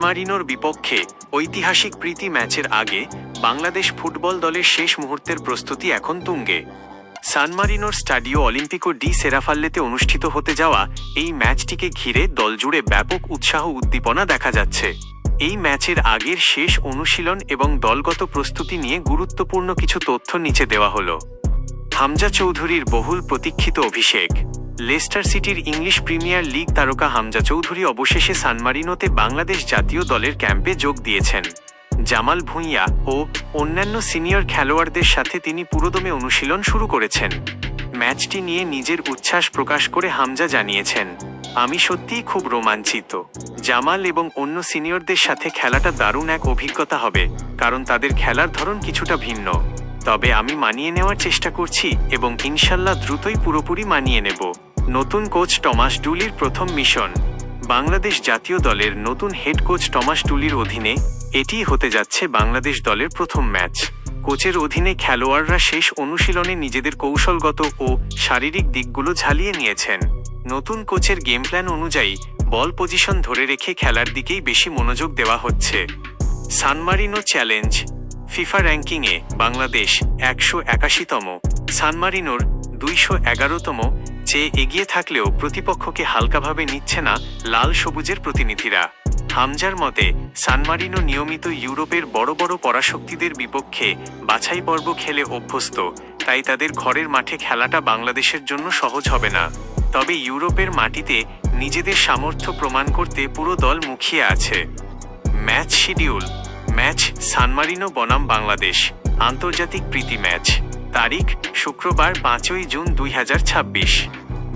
মারিনোর বিপক্ষে ঐতিহাসিক প্রীতি ম্যাচের আগে বাংলাদেশ ফুটবল দলের শেষ মুহূর্তের প্রস্তুতি এখন তুঙ্গে। সান মারিনোর স্টাডিও অলিম্পিকো ডি সেরাফাল্লেতে অনুষ্ঠিত হতে যাওয়া এই ম্যাচটিকে ঘিরে দলজুড়ে ব্যাপক উৎসাহ উদ্দীপনা দেখা যাচ্ছে। এই ম্যাচের আগের শেষ অনুশীলন এবং দলগত প্রস্তুতি নিয়ে গুরুত্বপূর্ণ কিছু তথ্য নিচে দেওয়া হলো। হামজা চৌধুরীর বহুল প্রতীক্ষিত অভিষেক। লেস্টার সিটির ইংলিশ প্রিমিয়ার লিগ তারকা হামজা চৌধুরী অবশেষে সান মারিনোতে বাংলাদেশ জাতীয় দলের ক্যাম্পে যোগ দিয়েছেন। জামাল ভুঁইয়া ও অন্যান্য সিনিয়র খেলোয়াড়দের সাথে তিনি পুরোদমে অনুশীলন শুরু করেছেন। ম্যাচটি নিয়ে নিজের উচ্ছ্বাস প্রকাশ করে হামজা জানিয়েছেন, আমি সত্যিই খুব রোমাঞ্চিত। জামাল এবং অন্য সিনিয়রদের সাথে খেলাটা দারুণ এক অভিজ্ঞতা হবে, কারণ তাদের খেলার ধরন কিছুটা ভিন্ন। তবে আমি মানিয়ে নেওয়ার চেষ্টা করছি এবং ইনশাল্লাহ দ্রুতই পুরোপুরি মানিয়ে নেব। নতুন কোচ টমাস ডুলির প্রথম মিশন। বাংলাদেশ জাতীয় দলের নতুন হেড কোচ টমাস ডুলির অধীনে এটিই হতে যাচ্ছে বাংলাদেশ দলের প্রথম ম্যাচ। কোচের অধীনে খেলোয়াড়রা শেষ অনুশীলনে নিজেদের কৌশলগত ও শারীরিক দিকগুলো ঝালিয়ে নিয়েছেন। নতুন কোচের গেম প্ল্যান অনুযায়ী বল পজিশন ধরে রেখে খেলার দিকেই বেশি মনোযোগ দেওয়া হচ্ছে। সান মারিনো চ্যালেঞ্জ। ফিফা র্যাঙ্কিংয়ে বাংলাদেশ 181তম, সান মারিনোর 211তম চেয়ে এগিয়ে থাকলেও প্রতিপক্ষকে হালকাভাবে নিচ্ছে না লাল সবুজের প্রতিনিধিরা। হামজার মতে সান মারিনো নিয়মিত ইউরোপের বড় বড় পরাশক্তিদের বিপক্ষে বাছাই পর্ব খেলে অভ্যস্ত, তাই তাদের ঘরের মাঠে খেলাটা বাংলাদেশের জন্য সহজ হবে না। তবে ইউরোপের মাটিতে নিজেদের সামর্থ্য প্রমাণ করতে পুরো দল মুখিয়ে আছে। Match schedule. ম্যাচ সান মারিনো বনাম বাংলাদেশ আন্তর্জাতিক প্রীতি ম্যাচ। তারিখ শুক্রবার 5ই জুন 2026।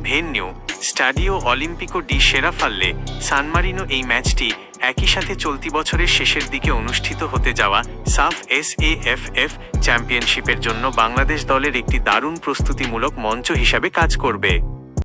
ভেন্যু স্টাডিও অলিম্পিকো ডি সেরাফাল্লে, সান মারিনো। এই ম্যাচটি একই সাথে চলতি বছরের শেষের দিকে অনুষ্ঠিত হতে যাওয়া সাফ SAFF চ্যাম্পিয়নশিপের জন্য বাংলাদেশ দলের একটি দারুণ প্রস্তুতিমূলক মঞ্চ হিসাবে কাজ করবে।